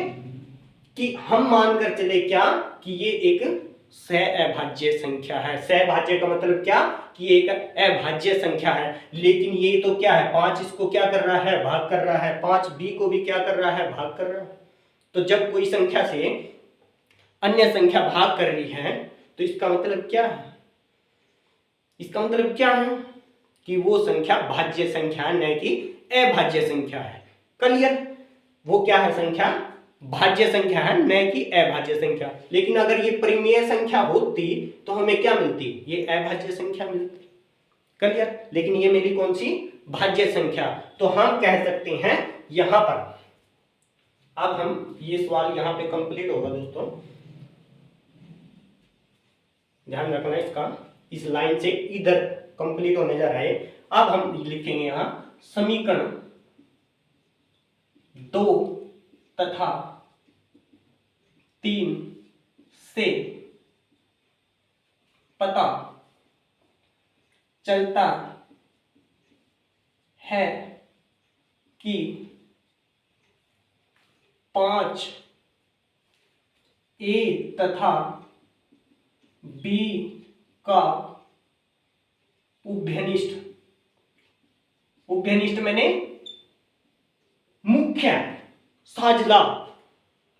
कि हम मानकर चले क्या, कि ये एक सहअभाज्य संख्या है। सहभाज्य का मतलब क्या, कि एक अभाज्य संख्या है। लेकिन ये तो क्या है, 5 इसको क्या कर रहा है, भाग कर रहा है, 5 बी को भी क्या कर रहा है, भाग कर रहा है। तो जब कोई संख्या से अन्य संख्या भाग कर रही है तो इसका मतलब क्या है, इसका मतलब क्या है कि वो संख्या भाज्य संख्या है, न कि अभाज्य संख्या है। क्लियर? वो क्या है? संख्या भाज्य संख्या है, न कि अभाज्य संख्या। लेकिन अगर ये परिमेय संख्या होती तो हमें क्या मिलती? ये अभाज्य संख्या मिलती। क्लियर? लेकिन ये मेरी कौन सी? भाज्य संख्या। तो हम कह सकते हैं यहां पर, अब हम ये सवाल यहां पे कंप्लीट होगा दोस्तों, ध्यान रखना इसका, इस लाइन से इधर कंप्लीट होने जा रहा है। अब हम लिखेंगे यहां समीकरण 2 तथा 3 से पता चलता है कि 5 ए तथा बी का उभयनिष्ठ, उभयनिष्ठ मैंने मुख्य साजला,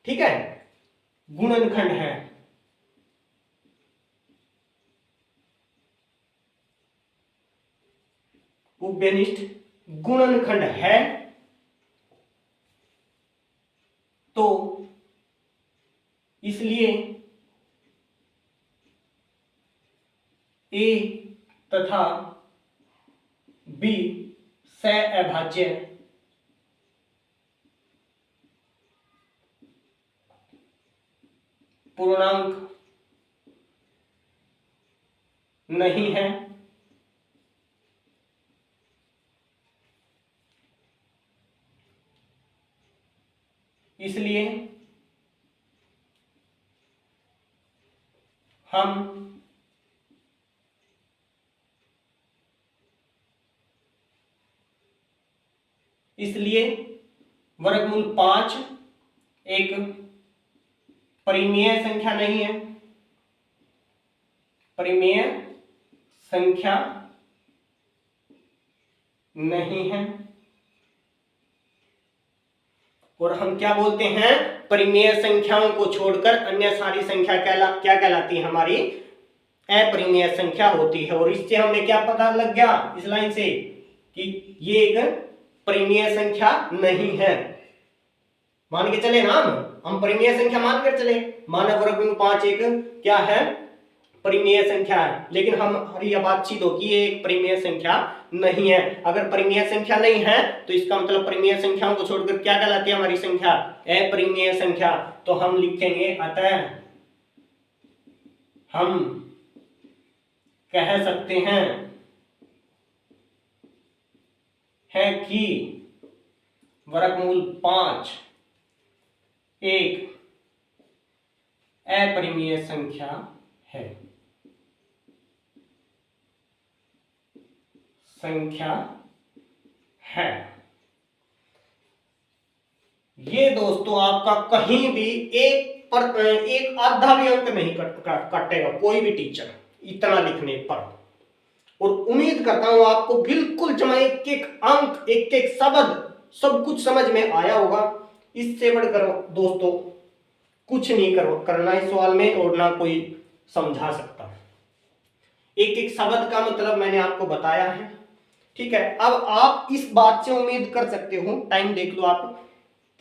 ठीक है, गुणनखंड है। उभयनिष्ठ गुणनखंड है तो इसलिए ए तथा बी सहअभाज्य पूर्णांक नहीं है। इसलिए हम वर्गमूल 5 एक परिमेय संख्या नहीं है, परिमेय संख्या नहीं है। और हम क्या बोलते हैं? परिमेय संख्याओं को छोड़कर अन्य सारी संख्या क्या कहलाती है? हमारी अपरिमेय संख्या होती है। और इससे हमें क्या पता लग गया इस लाइन से कि ये एक परिमेय संख्या नहीं है। मान के चले ना, हम परिमेय संख्या मान कर चले, माना वर्गमूल 5 एक क्या है? परिमेय संख्या है। लेकिन हमारी यह बातचीत होगी ये एक परिमेय संख्या नहीं है। अगर परिमेय संख्या नहीं है तो इसका मतलब परिमेय संख्याओं को छोड़कर क्या कहलाती है हमारी संख्या? अपरिमेय संख्या। तो हम लिखेंगे अतः हम कह सकते हैं कि वर्गमूल 5 एक अपरिमेय संख्या है, ये दोस्तों आपका कहीं भी एक आधा भी अंक नहीं काटेगा कोई भी टीचर इतना लिखने पर। और उम्मीद करता हूं आपको बिल्कुल जमा एक एक अंक, एक एक शब्द सब कुछ समझ में आया होगा। इससे बढ़कर दोस्तों कुछ नहीं करना इस सवाल में, और ना कोई समझा सकता। एक एक शब्द का मतलब मैंने आपको बताया है, ठीक है। अब आप इस बात से उम्मीद कर सकते हो, टाइम देख लो आप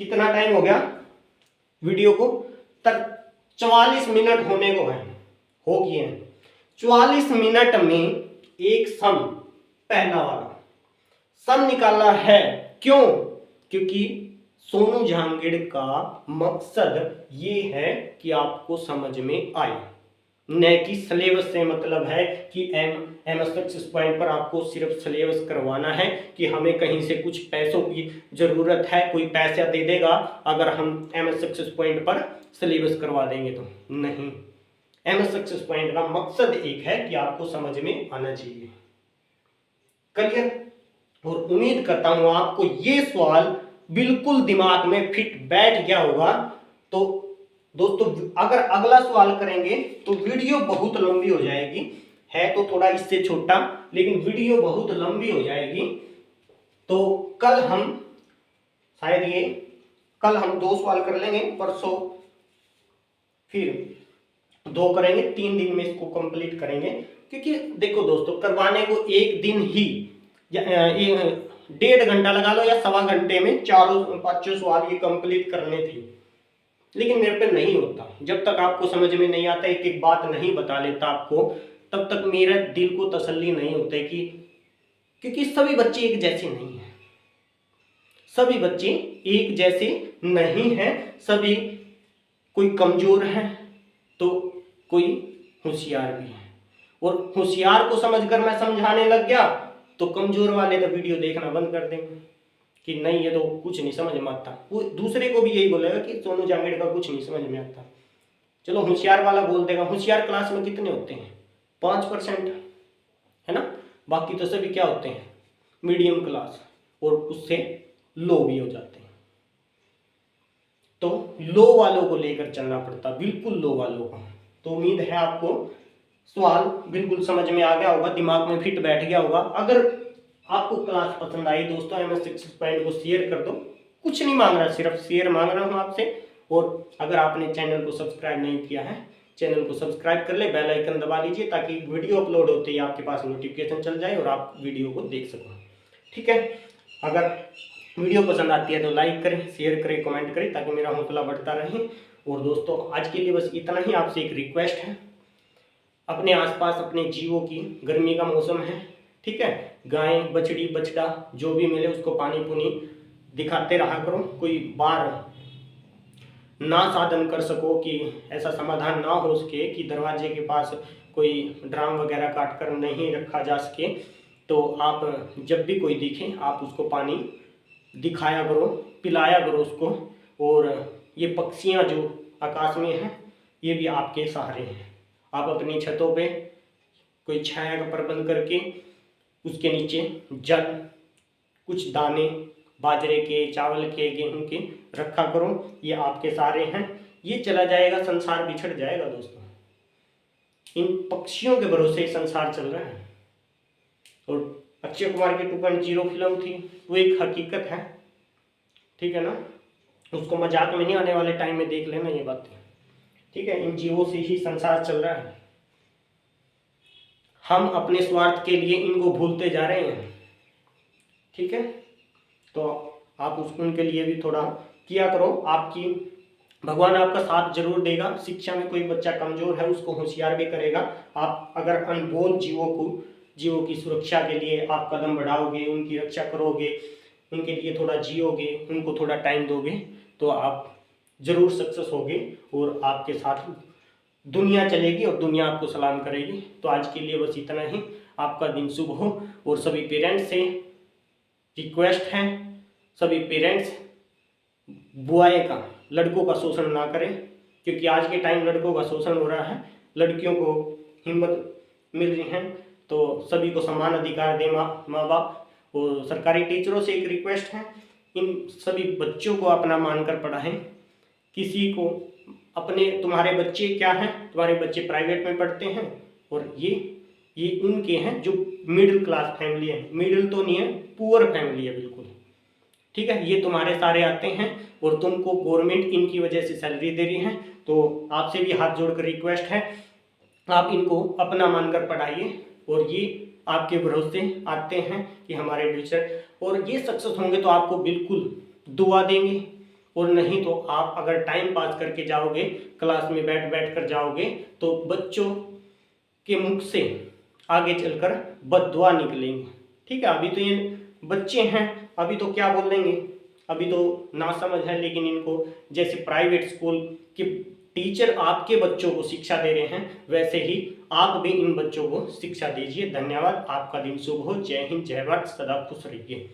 कितना टाइम हो गया वीडियो को, तक 44 मिनट होने को है, हो गए हैं। 44 मिनट में एक सम, पहला वाला सम निकालना है। क्यों? क्योंकि सोनू जहांगीर का मकसद ये है कि आपको समझ में आए, न कि सिलेबस से मतलब है कि एमएस सक्सेस पॉइंट पर आपको सिर्फ सिलेबस करवाना है कि हमें कहीं से कुछ पैसों की जरूरत है, कोई पैसा दे देगा अगर हम एमएस सक्सेस पॉइंट पर सिलेबस करवा देंगे तो नहीं। एमएस सक्सेस पॉइंट का मकसद एक है कि आपको समझ में आना चाहिए। क्लियर? और उम्मीद करता हूं आपको ये सवाल बिल्कुल दिमाग में फिट बैठ गया होगा। तो दोस्तों अगर अगला सवाल करेंगे तो वीडियो बहुत लंबी हो जाएगी, है तो थोड़ा इससे छोटा लेकिन वीडियो बहुत लंबी हो जाएगी। तो कल हम शायद कल हम 2 सवाल कर लेंगे, परसों फिर 2 करेंगे, 3 दिन में इसको कंप्लीट करेंगे। क्योंकि देखो दोस्तों, करवाने को एक दिन ही या 1.5 घंटा लगा लो या 1.25 घंटे में चारों 5 सवाल ये कंप्लीट करने थे, लेकिन मेरे पे नहीं होता। जब तक आपको समझ में नहीं आता, एक एक बात नहीं बता लेता आपको, तब तक मेरे दिल को तसल्ली नहीं होता कि, क्योंकि सभी बच्चे एक जैसे नहीं हैं, सभी बच्चे एक जैसे नहीं हैं, सभी कोई कमजोर हैं तो कोई होशियार भी है। और होशियार को समझकर मैं समझाने लग गया तो कमजोर वाले तो वीडियो देखना बंद कर देंगे कि नहीं ये तो कुछ नहीं समझ में आता। वो दूसरे को भी यही बोलेगा कि सोनू जांगेड़ का कुछ नहीं समझ में आता। चलो होशियार वाला बोल देगा। होशियार क्लास में कितने होते हैं? 5% है ना, बाकी तो सभी क्या होते हैं? मीडियम क्लास, और उससे लो भी हो जाते हैं। तो लो वालों को लेकर चलना पड़ता, बिल्कुल लो वालों को। तो उम्मीद है आपको सवाल बिल्कुल समझ में आ गया होगा, दिमाग में फिट बैठ गया होगा। अगर आपको क्लास पसंद आई दोस्तों, MS सक्सेस पॉइंट को शेयर कर दो। कुछ नहीं मांग रहा, सिर्फ शेयर मांग रहा हूँ आपसे। और अगर आपने चैनल को सब्सक्राइब नहीं किया है, चैनल को सब्सक्राइब कर ले, बेल आइकन दबा लीजिए ताकि वीडियो अपलोड होते ही आपके पास नोटिफिकेशन चल जाए और आप वीडियो को देख सको। ठीक है, अगर वीडियो पसंद आती है तो लाइक करें, शेयर करें, कमेंट करें ताकि मेरा हौसला बढ़ता रहे। और दोस्तों आज के लिए बस इतना ही। आपसे एक रिक्वेस्ट है, अपने आसपास अपने जीवों की, गर्मी का मौसम है, ठीक है, गाय बछड़ी बछड़ा जो भी मिले उसको पानी पुनी दिखाते रहा करो। कोई बार ना साधन कर सको कि ऐसा समाधान ना हो सके कि दरवाजे के पास कोई ड्राम वगैरह काट कर नहीं रखा जा सके, तो आप जब भी कोई दिखे आप उसको पानी दिखाया करो, पिलाया करो उसको। और ये पक्षियाँ जो आकाश में हैं ये भी आपके सहारे हैं। आप अपनी छतों पे कोई छाया का प्रबंध करके उसके नीचे जल, कुछ दाने बाजरे के, चावल के, गेहूं के रखा करो। ये आपके सहारे हैं। ये चला जाएगा, संसार बिछड़ जाएगा दोस्तों। इन पक्षियों के भरोसे संसार चल रहा है। और अक्षय कुमार की 2.0 फिल्म थी, वो एक हकीकत है, ठीक है ना। उसको मजाक में नहीं, आने वाले टाइम में देख लेना ये बातें, ठीक है। इन जीवों से ही संसार चल रहा है। हम अपने स्वार्थ के लिए इनको भूलते जा रहे हैं, ठीक है। तो आप उसको उनके लिए भी थोड़ा किया करो। आपकी भगवान आपका साथ जरूर देगा। शिक्षा में कोई बच्चा कमजोर है उसको होशियार भी करेगा। आप अगर अनमोल जीवों की सुरक्षा के लिए आप कदम बढ़ाओगे, उनकी रक्षा करोगे, उनके लिए थोड़ा जियोगे, उनको थोड़ा टाइम दोगे, तो आप जरूर सक्सेस होगे और आपके साथ दुनिया चलेगी और दुनिया आपको सलाम करेगी। तो आज के लिए बस इतना ही। आपका दिन शुभ हो। और सभी पेरेंट्स से रिक्वेस्ट है, सभी पेरेंट्स बुआए का, लड़कों का शोषण ना करें, क्योंकि आज के टाइम लड़कों का शोषण हो रहा है। लड़कियों को हिम्मत मिल रही है तो सभी को समान अधिकार दें माँ बाप। और सरकारी टीचरों से एक रिक्वेस्ट है, इन सभी बच्चों को अपना मानकर पढ़ाएं। किसी को अपने, तुम्हारे बच्चे क्या हैं, तुम्हारे बच्चे प्राइवेट में पढ़ते हैं और ये उनके हैं जो मिडिल क्लास फैमिली है, मिडिल तो नहीं है, पुअर फैमिली है बिल्कुल, ठीक है। ये तुम्हारे सारे आते हैं और तुमको गवर्नमेंट इनकी वजह से सैलरी दे रही है। तो आपसे भी हाथ जोड़कर रिक्वेस्ट है, आप इनको अपना मानकर पढ़ाइए। और ये आपके भरोसे आते हैं कि हमारे टीचर, और ये सक्सेस होंगे तो आपको बिल्कुल दुआ देंगे। और नहीं तो आप अगर टाइम पास करके जाओगे, क्लास में बैठ कर जाओगे, तो बच्चों के मुख से आगे चलकर बद्दुआ निकलेंगे, ठीक है। अभी तो ये बच्चे हैं, अभी तो क्या बोल देंगे, अभी तो नासमझ है। लेकिन इनको जैसे प्राइवेट स्कूल के टीचर आपके बच्चों को शिक्षा दे रहे हैं, वैसे ही आप भी इन बच्चों को शिक्षा दीजिए। धन्यवाद। आपका दिन शुभ हो। जय हिंद, जय भारत, सदा खुश रहिए।